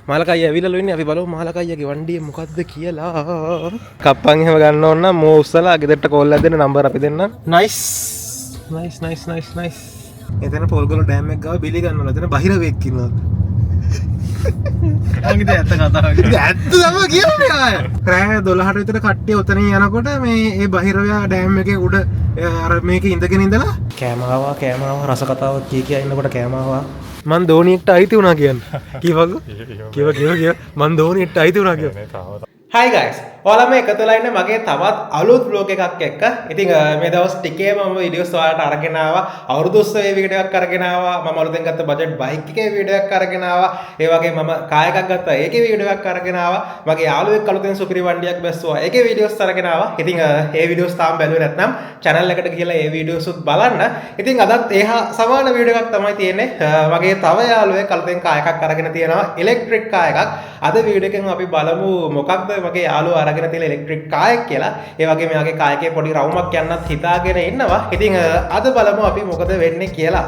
මාලකයි ඇවිල්ලා ඉන්නේ. අපි බලමු මාලකයිගේ වண்டிයේ මොකද්ද කියලා. කප්පන් එහෙම ගන්න ඕන නම් මෝ උස්සලා ගෙදරට කෝල් එකක් දෙන්න නම්බර අපි දෙන්නම්. නයිස්. එතන පොල්ගොල්ල ඩෑම් එක ගාව බිලි ගන්නවා. එතන බහිරවෙක් ඉන්නවා. අංගිත ඇත්ත කතාවක්. ඇත්ත තමයි කියන්නේ ආය. රෑ 12ට විතර කට්ටිය උතනින් යනකොට මේ ඒ බහිරවයා ඩෑම් එකේ උඩ අර මේකේ ඉඳගෙන ඉඳලා කෑමාවා රස කතාවක් කිය ඉන්නකොට කෑමාවා මන් ධෝනියට අයිති වුණා කියන්න. කිව්වා මන් ධෝනියට අයිති වුණා කියන්න. Hi guys, ඔයාලා මේ එකතු වෙලා ඉන්නේ මගේ තවත් අලුත් vlog එකක් එක්ක. ඉතින් මේ දවස් ටිකේ මම වීඩියෝස් ඔයාලට අරගෙන ආවා. අවුරුදු උත්සවයේ වීඩියෝ එකක් අරගෙන ආවා. මම අලුතෙන් ගත්ත බජට් බයික් එකේ වීඩියෝ එකක් අරගෙන ආවා. ඒ වගේ මම කාර් එකක් ගත්තා. ඒකේ වීඩියෝ එකක් අරගෙන ආවා. මගේ යාළුවෙක් අලුතෙන් සුපිරි වණ්ඩියක් බැස්සුවා. ඒකේ වීඩියෝස් අරගෙන ආවා. ඉතින් ඒ වීඩියෝස් තාම බැලුවේ නැත්නම් channel එකට ගිහලා ඒ වීඩියෝස් උත් බලන්න. ඉතින් අදත් ඒහා සමාන වීඩියෝ එකක් තමයි තියෙන්නේ. මගේ තව යාළුවෙක් අලුතෙන් කාර් එකක් අරගෙන තියෙනවා. ඉලෙක්ට්‍රික් කාර් එකක්. අද වීඩියෝ එකෙන් අපි බලමු මොකක්ද මගේ යාළුවා අරගෙන තියෙන ඉලෙක්ට්‍රික් කාර් එක කියලා. ඒ වගේ මෙයාගේ කාර් එකේ පොඩි රවුමක් යන්නත් හිතාගෙන ඉන්නවා. ඉතින් අද බලමු අපි මොකද වෙන්නේ කියලා.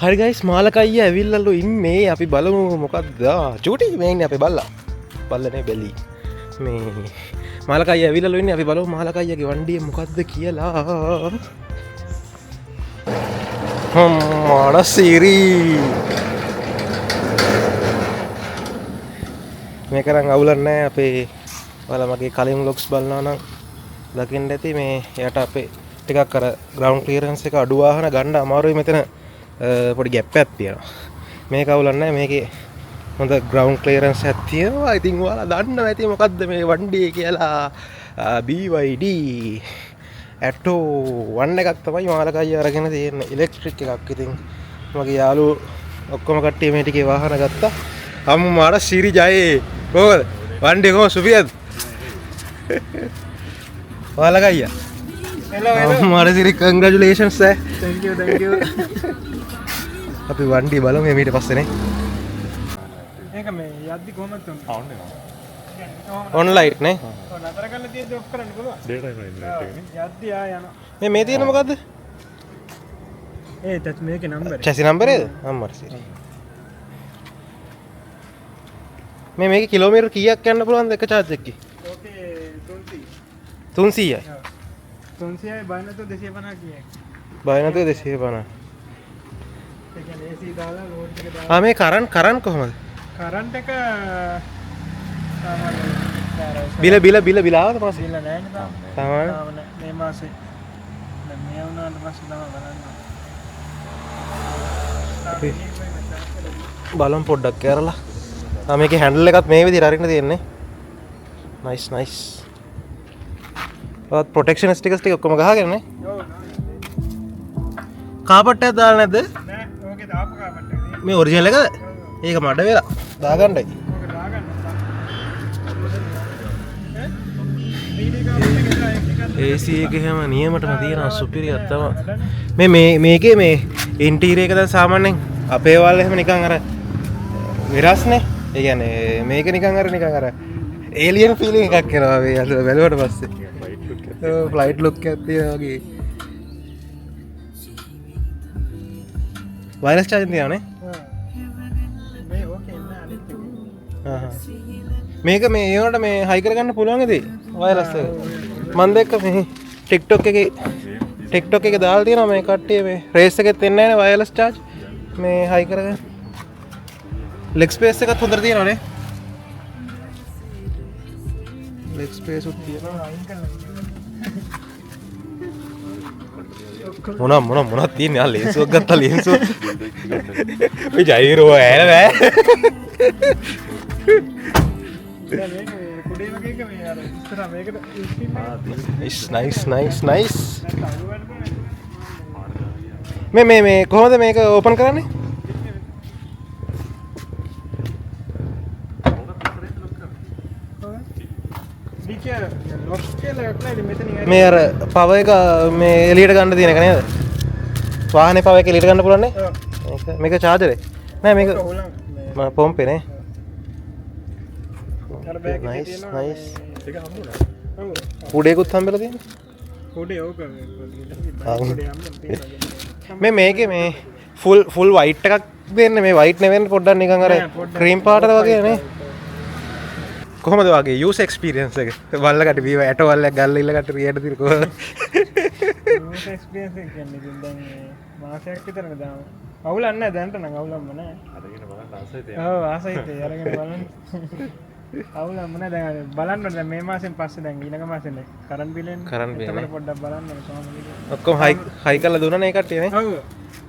හරි ගයිස්, මාලකයිය ඇවිල්ලාලු ඉන්නේ. අපි බලමු මොකක්ද. චූටි මේ ඉන්නේ අපේ බල්ලා. බල්ලනේ බැලි. මේ මාලකයිය ඇවිල්ලාලු ඉන්නේ. අපි බලමු මාලකයියගේ වණ්ඩියේ මොකක්ද කියලා. මාඩ සිරි මේකරන් අවුලක් නැහැ. අපේ ඔයාලා මගේ කලින් vlogs බලනවා නම් දකින්න ඇති. මේ යට අපේ ටිකක් අර ground clearance එක අඩු වාහන ගන්න අමාරුයි. මෙතන පොඩි gap එකක් තියෙනවා. මේක අවුලක් නැහැ. මේකේ හොඳ ground clearance එකක් තියෙනවා. ඉතින් ඔයාලා දන්නවා ඇති මොකද්ද මේ වණ්ඩියේ කියලා. BYD Atto 1 එකක් තමයි මාලකයි අරගෙන තියෙන්නේ. ඉලෙක්ට්‍රික් එකක්. ඉතින් මගේ යාළුවෝ ඔක්කොම කට්ටිය මේ ටිකේ වාහන ගත්තා. අම්මු මාර සිරි ජයේ. කොහොමද? වණ්ඩිය කොහොම සුපියද? මාලකයියා. hello. මාර සිරි congratulations sir. thank you. අපි වණ්ඩිය බලමු මේ ඊට පස්සේ නේ. මේක මේ යද්දි කොහමද තුන්නේ? on light නේ. ඔව් නතර කරලා තියෙද්දි ඔෆ් කරන්න පුළුවන්. data එක යද්දි ආ යනවා. මේ තියෙන මොකද්ද? ඒත් මේකේ නම්බර්. chassis number එකද? අම්මර සිරි. මේක කිලෝමීටර් කීයක් යන්න පුළුවන්ද එක charge එකකින්? ඕකේ 300. 300යි. 300යි බය නැතුව 250 කියයි. බය නැතුව 250. ඒ කියන්නේ AC දාලා ලෝඩ් එක දාලා. මේ කරන්ට් කොහමද? කරන්ට් එක සාමාන්‍ය බිල ආවද පස්සේ? බිල නැහැ නේ තාම. තාම මේ මාසේ. දැන් මේ වුණාට පස්සේ තමයි බලන්න. බලමු පොඩ්ඩක් කරලා. මේකේ හැන්ඩල් එකත් මේ විදිහට අරින්න තියෙන්නේ. නයිස්. ඔත් ප්‍රොටෙක්ෂන් ස්ටිකර්ස් ටික ඔක්කොම ගහගෙන නේ. ඔව්. කාපට් එකක් දාලා නැද්ද? නෑ. ඕකේ දාපු කාපට් එක. මේ ඔරිජිනල් එකද? ඒක මඩ වෙලා දාගන්නයි. ඕක දාගන්න. AC එක එහෙම නියමටම තියෙනවා. සුපිරියක් තමයි. මේකේ මේ ඉන්ටීරියර් එක දැන් සාමාන්‍යයෙන් අපේ වල එහෙම නිකන් අර විරස්නේ. ඒ කියන්නේ මේක නිකන් අර ඒලියන් ෆීලිං එකක් එනවා මේ අද බැලුවට පස්සේ. ෆ්ලයිට් ලුක් එකක් තියෙනවා වගේ. වයර්ලස් charging තියෙනවනේ. මේ ඕකේ නෑ අනිත් එක. මේක මේ ඒනට මේ හයි කරගන්න පුළුවන් ඉතින් වයර්ලස් එක. මම දැක්ක මේ TikTok එකේ දාලා තියෙනවා මේ කට්ටිය මේ රේස් එකෙත් එන්නේ නැහැ නේ වයර්ලස් charge. මේ හයි කරගන්න. leg space එකත් හොඳට තියෙනවනේ. leg space උත් තියෙනවා. මොනක් තියෙන්නේ? ආ ලේන්සුවක් ගත්තා ලේන්සුව. ඔය ජයිරෝ ඇල බෑ. මේක කුඩේ වගේ එක මේ අර ඉස්සර මේකට nice. මේ කොහොමද මේක ඕපන් කරන්නේ? මේ අර පව එක මේ එළියට ගන්න තියෙන එක නේද? වාහනේ පව එක එළියට ගන්න පුළුවන් නේ? මේක චාර්ජරේ. නෑ මේක පොම්පේ නේ. නයිස්. ඒක හම්බුණා. උඩේකුත් හම්බෙලා තියෙනවා. උඩේ ඕක මේකේ මේ ෆුල් වයිට් එකක් දෙන්න මේ වයිට් නෙවෙන්න පොඩ්ඩක් නිකන් අර ක්‍රීම් පාටද වගේ නේ. කොහොමද වගේ යූස් එක්ස්පීරියන්ස් එක? වල්ලකට බීව ඇට වල්ලක් ගල්ල ඉල්ලකට රියට දිර කොහොමද? යූස් එක්ස්පීරියන්ස් එක කියන්නේ ඉතින් දැන් මාසයක් විතරනේ දාම. අවුලක් නැහැ දැන්ට නම් අවුලක්ම නැහැ. අරගෙන බලන්න ආසයිද? ඔව් ආසයිද අරගෙන බලන්න. අවුලක්ම නැහැ දැන් බලන්න ඕනේ දැන් මේ මාසෙන් පස්සේ දැන් ඊළඟ මාසෙනේ කරන් බිලෙන් එතකොට පොඩ්ඩක් බලන්න ඕනේ කොහොමද කියලා. ඔක්කොම හයි කරලා දුන්නා නේ කට්ටිය නේ. ඔව්.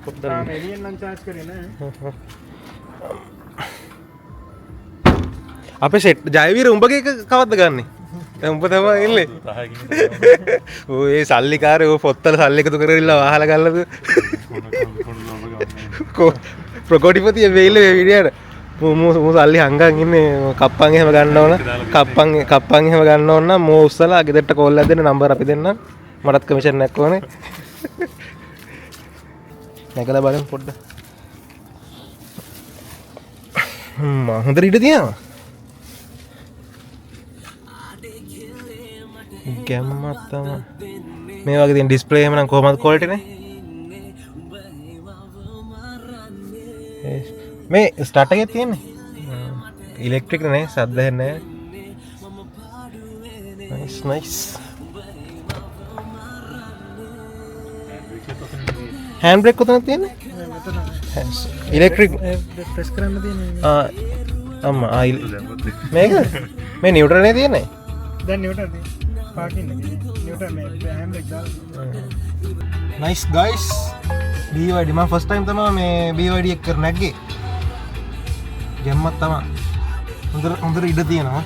පොඩ්ඩක් එළියෙන් නම් charge කරේ නැහැ. අපේ සෙට් ජයවීර උඹගේ කවද්ද ගන්නෙ? දැන් උඹ තමයි ඉන්නේ. ඔය සල්ලිකාරේ ඔය පොත්තල සල්ලි එකතු කරලා වහලා ගල්ලද? ප්‍රකොටිපතිය වෙයිල මේ විදියට. මූ සල්ලි හංගන් ඉන්නේ කප්පන් එහෙම ගන්න ඕන. කප්පන් එහෙම ගන්න ඕන නම් මූ උස්සලා ගෙදරට කෝල් එකක් දෙන්න නම්බර අපි දෙන්නම්. මටත් කමිෂන් එකක් ඕනේ. නැගලා බලමු පොඩ්ඩක්. හොඳට ඉඩ තියෙනවා. ගැම්මක් තමයි මේ වගේ තියෙන ඩිස්ප්ලේ එහෙම නම් කොහමද ක්වොලිටි නේ මේ ස්ටාර්ට් එකේ තියෙන්නේ ඉලෙක්ට්‍රික් නේ සද්ද නැහැ නයිස් හෑන්ඩ් බ්‍රේක් කොතනද තියෙන්නේ ඉලෙක්ට්‍රික් ප්‍රෙස් කරන්න තියෙන්නේ අම්මා මේක මේ නියුට්‍රල් නේ තියෙන්නේ දැන් නියුට්‍රල් පාකින් නියුට්‍රල් මේ හෑන්ඩ් බ්‍රේක් දාලා නයිස් ගයිස් BYD මම ෆස්ට් ටයිම් තමයි මේ BYD එක කර නැග්ගේ ගැම්මක් තමයි හොඳට ඉඩ තියෙනවා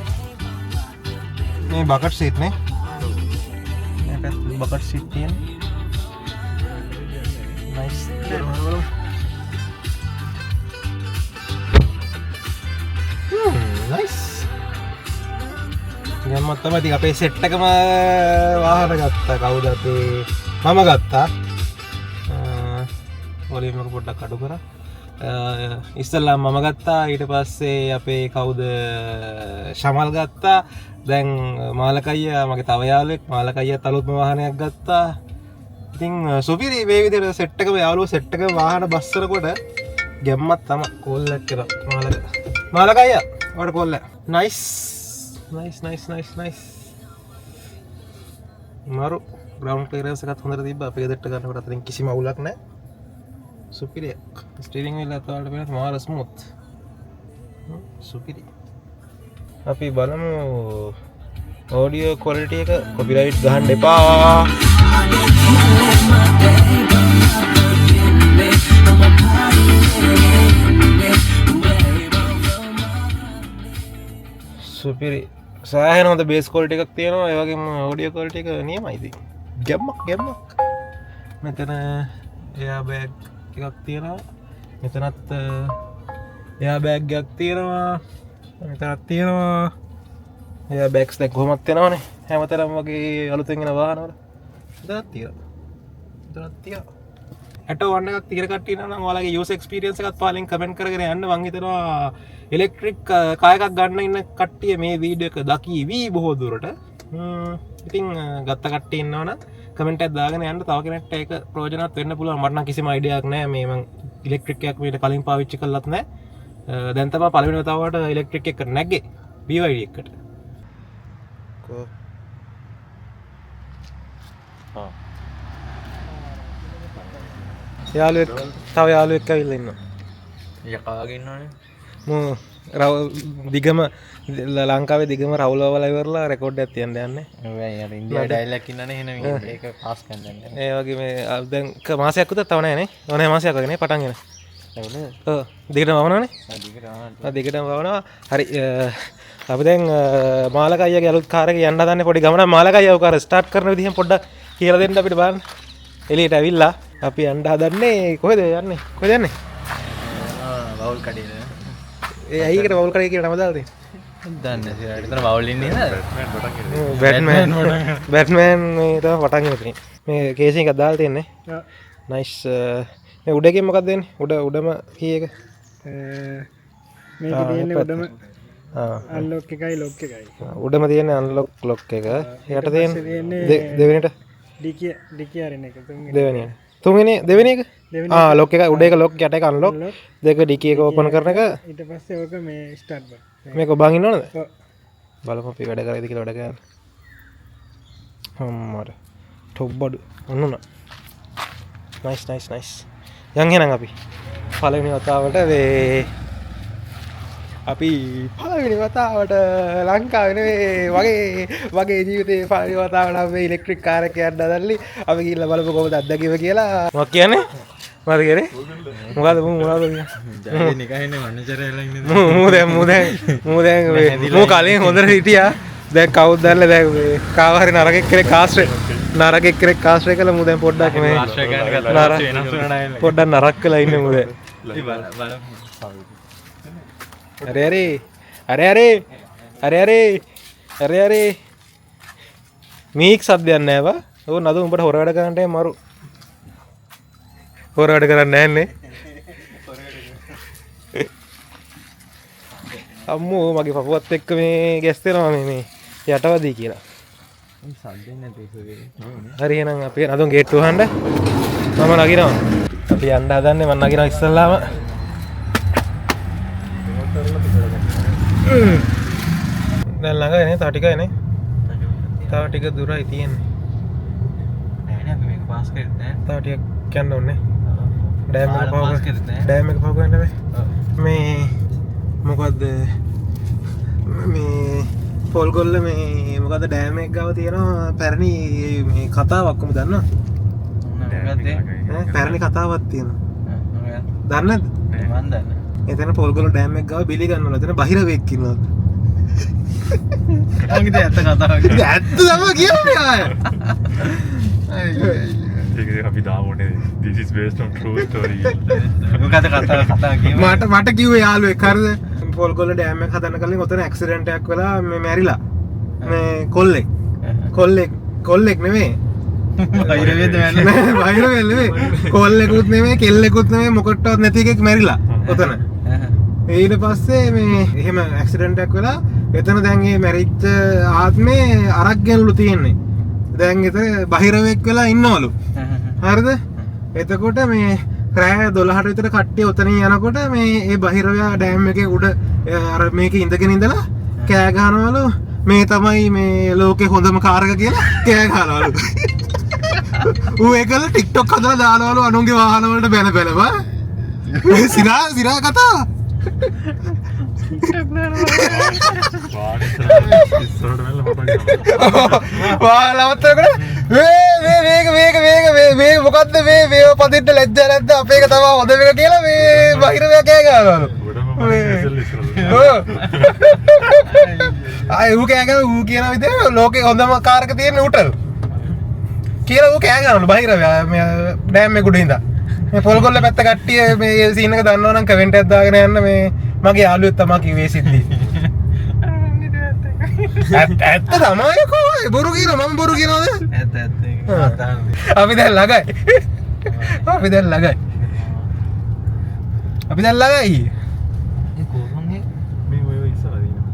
මේ බකට් සීට් නේ මේ පැත්තේ බකට් සීට් තියෙන නයිස් නයිස් ගැම්මක් තමයි ඉතින් අපේ සෙට් එකම වාහන ගත්තා කවුද අපේ මම ගත්තා වොලියම් එක පොඩ්ඩක් අඩු කරා ඉස්සෙල්ලා මම ගත්තා ඊට පස්සේ අපේ කවුද ශමල් ගත්තා දැන් මාලකයියා මගේ තව යාළුවෙක් මාලකයියාත් අලුත්ම වාහනයක් ගත්තා ඉතින් සුපිරි මේ විදිහට සෙට් එකම යාළුවෝ සෙට් එක වාහන බස්සනකොට ගැම්මක් තමයි කෝල් එකක් කරා මාලකයියා ඔයාලට කෝල් එක නයිස් නයිස් මාරු ග්‍රවුන්ඩ් ක්ලියරන්ස් එකත් හොඳට තිබ්බා අපේ ගෙදරට ගන්නකොට අතරින් කිසිම අවුලක් නැහැ සුපිරියක් ස්ටියරින් වීල් එකත් ඔයාලට පේනවා මාර ස්මූත් සුපිරි අපි බලමු ඔඩියෝ ක්වොලිටි එක කොපිරයිට් ගහන්න එපා සුපිරි සෑහෙන හොඳ බේස් ක්වොලිටි එකක් තියෙනවා ඒ වගේම ඔඩියෝ ක්වොලිටි එක නියමයි ඉතින් ගැම්මක් මෙතන එයා බෑග් එකක් තියෙනවා මෙතනත් එයා බෑග් එකක් තියෙනවා මෙතනත් තියෙනවා එයා බෑග්ස් දැන් කොහොමද තියෙනවනේ හැමතැනම වගේ අලුතෙන් එන වාහනවල මෙතනත් තියෙනවා ඇටෝ වන්න එකක් තියෙන කට්ටිය නම් ඔයාලගේ යූස් එක්ස්පීරියන්ස් එකත් පාලින් කමෙන්ට් කරගෙන යන්න මං හිතනවා ඉලෙක්ට්‍රික් කාර් එකක් ගන්න ඉන්න කට්ටිය මේ වීඩියෝ එක දකීවි බොහෝ දුරට ඉතින් ගත්ත කට්ටිය ඉන්නවනම් කමෙන්ට් එකක් දාගෙන යන්න තව කෙනෙක්ට ඒක ප්‍රයෝජනවත් වෙන්න පුළුවන් මට නම් කිසිම අයිඩියාවක් නැහැ මේ මං ඉලෙක්ට්‍රික් එකක් මීට කලින් පාවිච්චි කරලත් නැහැ දැන් තමයි පළවෙනි වතාවට ඉලෙක්ට්‍රික් එක නැග්ගේ BYD එකට කො යාළුවෙක් තව යාළුවෙක් ඇවිල්ලා ඉන්නවා යකාගේ ඉන්නවනේ මු දිගම ලංකාවේ දිගම රවුලවල ඉවරලා රෙකෝඩ් එකක් තියන්න යන්නේ ඔය අර ඉන්දියා ඩයලොග් ඉන්නනේ එහෙනම් ඒක පාස් කරන්න යන්නේ ඒ වගේ මේ දැන් මාසයක් උතත් තව නැහැ නේ ඕනේ මාසයක් වගේ නේ පටන් ගෙන ඔව් දිගටම වවනවනේ දිගටම වවනවා හරි අපි දැන් මාලක අයියාගේ අලුත් කාර් එක යන්න හදන්නේ පොඩි ගමනක් මාලක අයියා කාර් ස්ටාර්ට් කරන විදිහෙන් පොඩ්ඩක් කියලා දෙන්න අපිට බලන්න එළියට ඇවිල්ලා අපි යන්න හදන්නේ කොහෙද යන්නේ වවුල් කඩේද ඒ අයියකට වවුල් කඩේ කියලා නම දාලා තියෙන්නේ දන්නේ නැහැ එතන වවුල් ඉන්නේ නේද බැට්මෑන් මේ තමයි පටන් ගෙන තියෙන්නේ මේ කේසින් එකක් දාලා තියෙන්නේ නයිස් මේ උඩ එකෙන් මොකක්ද දෙන්නේ උඩම කී එක මේක තියෙන්නේ උඩම අන්ලොක් එකයි ලොක් එකයි උඩම තියෙන්නේ අන්ලොක් ලොක් එක යට තියෙන්නේ දෙවෙනිට ඩිකිය අරින එක දෙවෙනි එක ලොක් එක උඩ එක ලොක් යට එක අන්ලොක් දෙක ඩිකී එක ඕපන් කරන එක ඊට පස්සේ ඕක මේ ස්ටාර්ට් බටන් මේක ඔබන් ඉන්නවද ඔව් බලමු අපි වැඩ කරයිද කියලා වැඩ කරන්න හම්මර ටොප් බඩු ඔන්නුන නයිස් යන් එහෙනම් අපි පළවෙනි වතාවට අපි පළවෙනි වතාවට ලංකාවේ වගේ ජීවිතේ පළවෙනි වතාවට අපි ඉලෙක්ට්‍රික් කාර් එකක් යන්න හදල්ලි අපි ගිහිල්ලා බලමු කොහොමද අත්දැකීම කියලා මොකක් කියන්නේ මොකද කියන්නේ මොකද ජාගේ නිකන්නේ මන්නචරයලා ඉන්නේ මූ කලින් හොඳට හිටියා දැන් කවුද දැල්ල දැන් කාව හරි නරකෙක් කෙනෙක් කාස්ට්‍රේ කළා මූ දැන් පොඩ්ඩක් මේ පොඩ්ඩක් නරක කළා ඉන්නේ මූ දැන් අරේ මීක් සද්දයක් නෑ බා ඕ නද උඹට හොර වැඩ කරන්නට මරු හොර වැඩ කරන්නේ නැන්නේ අම්මෝ මගේ පපුවත් එක්ක මේ ගැස්සෙනවා මේ යටවදී කියලා හරි එහෙනම් අපි නදුන් ගේට්ටුව වහන්න මම නගිනවා අපි යන්න හදන්නේ මම නගිනවා ඉස්සල්ලාම දැන් ළඟනේ තව ටිකයිනේ තව ටික දුරයි තියෙන්නේ නෑ නෑ මේක පාස් කරත් නෑ තව ටිකක් යන්න ඕනේ ඩෑම් එක පහු කරන්න මේ මොකද්ද මේ පොල්ගොල්ල මේ මොකද ඩෑම් එක ගාව තියෙනවා පැරණි මේ කතාවක් කොහොමද දන්නවද පැරණි කතාවක් තියෙනවා දන්නද මන් දන්න එතන පොල්ගොල්ල ඩෑම් එක ගාව බිලි ගන්නවල එතන බහිරවෙක් ඉන්නවා අංගිත ඇත්ත කතාවක් ඇත්ත තමයි කියන්නේ ආය ඒක අපි දාමෝනේ this is based on true story මොකද කතාව කියමු මට කිව්වේ යාළුවෙක් හරිද පොල්ගොල්ල ඩෑම් එක හදන්න කලින් ඔතන ඇක්සිඩන්ට් එකක් වෙලා මේ මැරිලා මේ කොල්ලෙක් නෙමෙයි බයිරවේද බහිරවෙල් නෙමෙයි කොල්ලෙකුත් නෙමෙයි කෙල්ලෙකුත් නෙමෙයි මොකටවත් නැති එකෙක් මැරිලා ඔතන ඊට පස්සේ මේ එහෙම ඇක්සිඩන්ට් එකක් වෙලා එතන දැන් මේ මැරිච්ච ආත්මේ අරක් ගෙනලු තියෙන්නේ දැන් එතන බහිරවෙක් වෙලා ඉන්නවලු හරිද එතකොට මේ රෑ 12ට විතර කට්ටිය උතනින් යනකොට මේ ඒ බහිරවයා ඩෑම් එකේ උඩ අර මේක ඉඳගෙන ඉඳලා කෑ ගහනවලු මේ තමයි මේ ලෝකේ හොඳම කාර් එක කියලා කෑ ගහනවලු ඌ ඒකල TikTok හදලා දානවලු අනුන්ගේ වාහන වලට බැන බැලවා මේ සිරා කතා වාලවත්තකට මේ මොකක්ද මේ පදින්න ලැජ්ජ නැද්ද අපේ එක තමයි හොඳ එක කියලා මේ බහිරවයා කෑ ගහනවලු ඌ කෑ ගහන ඌ කියන විදිහට ලෝකේ හොඳම කාර් එක තියෙන උටල් කියලා ඌ කෑ ගහනවලු බහිරවයා මේ ඩෑම් එක උඩ ඉඳලා මේ පොල්ගොල්ල පැත්ත කට්ටිය මේ සීන් එක දන්නව නම් කමෙන්ට් එකක් දාගෙන යන්න මේ මගේ යාළුවෙක් තමයි කිව්වේ සිද්ධි ඇත්ත තමයි කොහේ බොරු කියනවා මම බොරු කියනවද ඇත්ත අපි දැන් ළඟයි ඒ කොහොමද මේ ඔය ඉස්සරහ දිනවා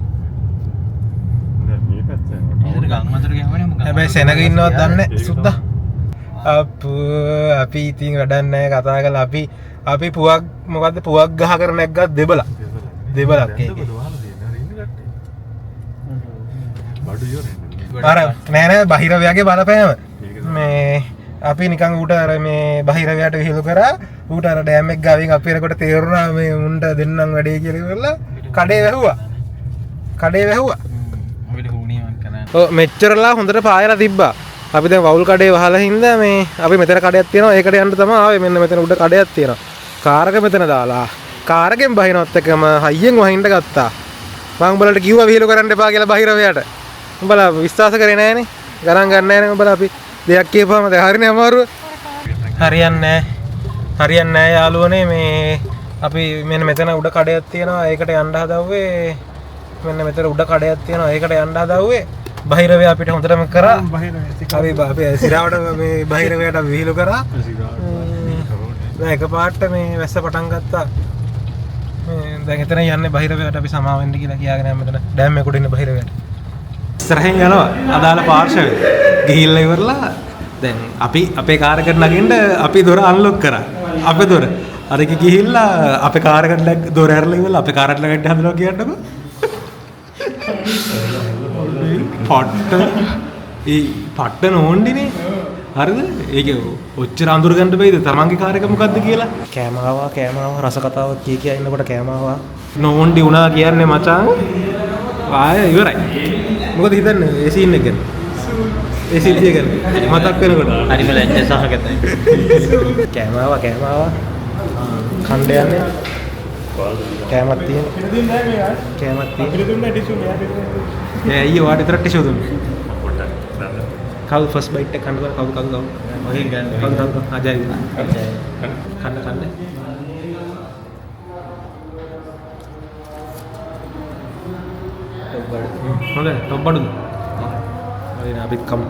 දැන් මේ පැත්තෙන් ඉතින් ගම් වතුර ගියාමනේ මොකක්ද හැබැයි සෙනග ඉන්නවත් දන්නේ නැහැ සුද්දා අපි ඉතින් වැඩක් නැහැ කතා කරලා අපි පුවක් මොකද්ද පුවක් ගහ කර නැග්ගත් දෙබලක් ඒකේ බඩු ඉවරනේ අර නෑ බහිරවයාගේ බලපෑම මේ අපි නිකන් ඌට අර මේ බහිරවයාට විහිළු කරා ඌට අර ඩෑම් එක ගාවින් අපිරකට තේරුණා මේ උන්ට දෙන්නම් වැඩේ කියලා කරලා කඩේ වැහුවා අපිට හුණියක් කරන්න ඔව් මෙච්චරලා හොඳට පායලා තිබ්බා අපි දැන් වවුල් කඩේ වහලා හින්දා මේ අපි මෙතන කඩයක් තියෙනවා ඒකට යන්න තමයි ආවේ මෙන්න මෙතන උඩ කඩයක් තියෙනවා කාර් එක මෙතන දාලා කාර් එකෙන් බහිනවත් එකම හයියෙන් වහින්න ගත්තා මම උඹලට කිව්වා විහිළු කරන්න එපා කියලා බහිරවයාට උඹලා විශ්වාස කරේ නෑනේ ගණන් ගන්න නෑනේ උඹලා අපි දෙයක් කියපුවාම දැන් හරිනේ අමාරුව හරියන්නේ නෑ යාළුවනේ මේ අපි මෙන්න මෙතන උඩ කඩයක් තියෙනවා ඒකට යන්න හදව්වේ මෙන්න මෙතන උඩ කඩයක් තියෙනවා ඒකට යන්න හදව්වේ බහිරවයා අපිට හොඳටම කරා අපි සිරාවට මේ බහිරවයාට විහිළු කරා දැන් එකපාරට මේ වැස්ස පටන් ගත්තා දැන් එතන යන්නේ බහිරවයාට අපි සමාව වෙන්න කියලා කියාගෙන යන්න මෙතන ඩෑම් එක උඩ ඉන්න බහිරවයාට ඉස්සරහින් යනවා අදාළ පාර්ශවය ගිහිල්ලා ඉවරලා දැන් අපි අපේ කාර් එකට නගින්න අපි දොර අන්ලොක් කරා අපේ දොර අරක ගිහිල්ලා අපේ කාරකට දොර ඇරලා ඉවරලා අපේ කාරට ළඟට හදනවා කියන්නකො. පට්ට ඒ පට්ට නෝන්ඩිනේ. හරිද? ඒක ඔච්චර අඳුර ගන්න බෑද තමන්ගේ කාර් එක මොකද්ද කියලා? කෑමාවා රස කතාවක් කිය ඉන්නකොට කෑමාවා නෝන්ඩි වුණා කියන්නේ මචං. ආය ඉවරයි. මොකද හිතන්නේ ඒ සීන් එක ගැන? ඒ සීන් එක ගැන මතක් වෙනකොට හරිම ලැජ්ජ සහගතයි. කෑමාවා කණ්ඩ යන්නේ කෑමක් තියෙන කෑමක් තියෙන පිළිතුරුනේ ටිෂු මෙයා අයියෝ වාට විතර ටිෂු දුන්න කවුද ෆස්ට් බයිට් එක කන්න කවුද ඔහින් ගන්න. කවුද අජයි කන්න හොඳයි ටොප් බඩුද හරි අපිත් කමු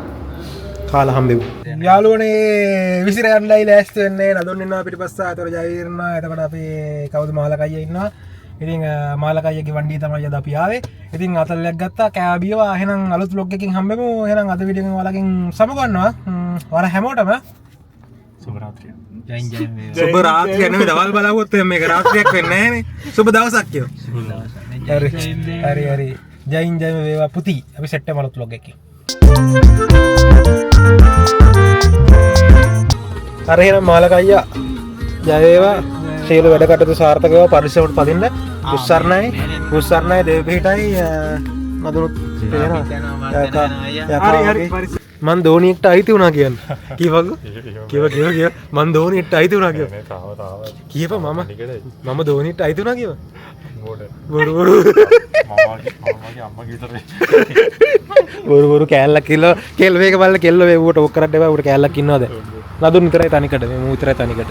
කාලා හම්බෙමු යාළුවනේ විසිර යන්නයි ලෑස්ති වෙන්නේ නදුන් ඉන්නවා පිටිපස්සා ඒතර ජයවීර ඉන්නවා එතකොට අපි කවුද මාලකයියා ඉන්නවා ඉතින් මාලකයියාගේ වණ්ඩිය තමයි අද අපි ආවේ ඉතින් අතල්ලයක් ගත්තා කෑබියවා එහෙනම් අලුත් vlog එකකින් හම්බෙමු එහෙනම් අද වීඩියෝ එකෙන් ඔයාලගෙන් සමුගන්නවා ඔයාලා හැමෝටම සුබ රාත්‍රිය. ජයින් ජයින් වේවා. සුබ රාත්‍රිය නෙමෙයි දවල් බලවුවොත් මේක රාත්‍රියක් වෙන්නේ නැහැ නේ සුබ දවසක් කියෝ හරි ජයින් වේවා පුති අපි සෙට් එක අලුත් vlog එකකින් අර එහෙනම් මාලකයියා ජය වේවා සියලු වැඩ කටයුතු සාර්ථක වේවා පරිස්සමට පදින්න උස්සර්ණයි දෙවිපිටයි නදුනුත් හරි මන් ධෝනියට අයිති වුණා කියන්න කිව්ව මන් ධෝනියට අයිති වුණා කියව කියප මම ධෝනියට අයිති වුණා කියව බොරු බොරු කෑල්ලක් කිල්ල කෙල් වේක බලලා කෙල්ල වේවුවට ඔක් කරන්න එපා උට කෑල්ලක් ඉන්නවද නදුන් විතරයි තනිකට මූ විතරයි තනිකට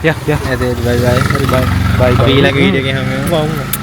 යා බයි බයි. හරි බයි අපි ඊළඟ වීඩියෝ එකේ හම්බෙමු.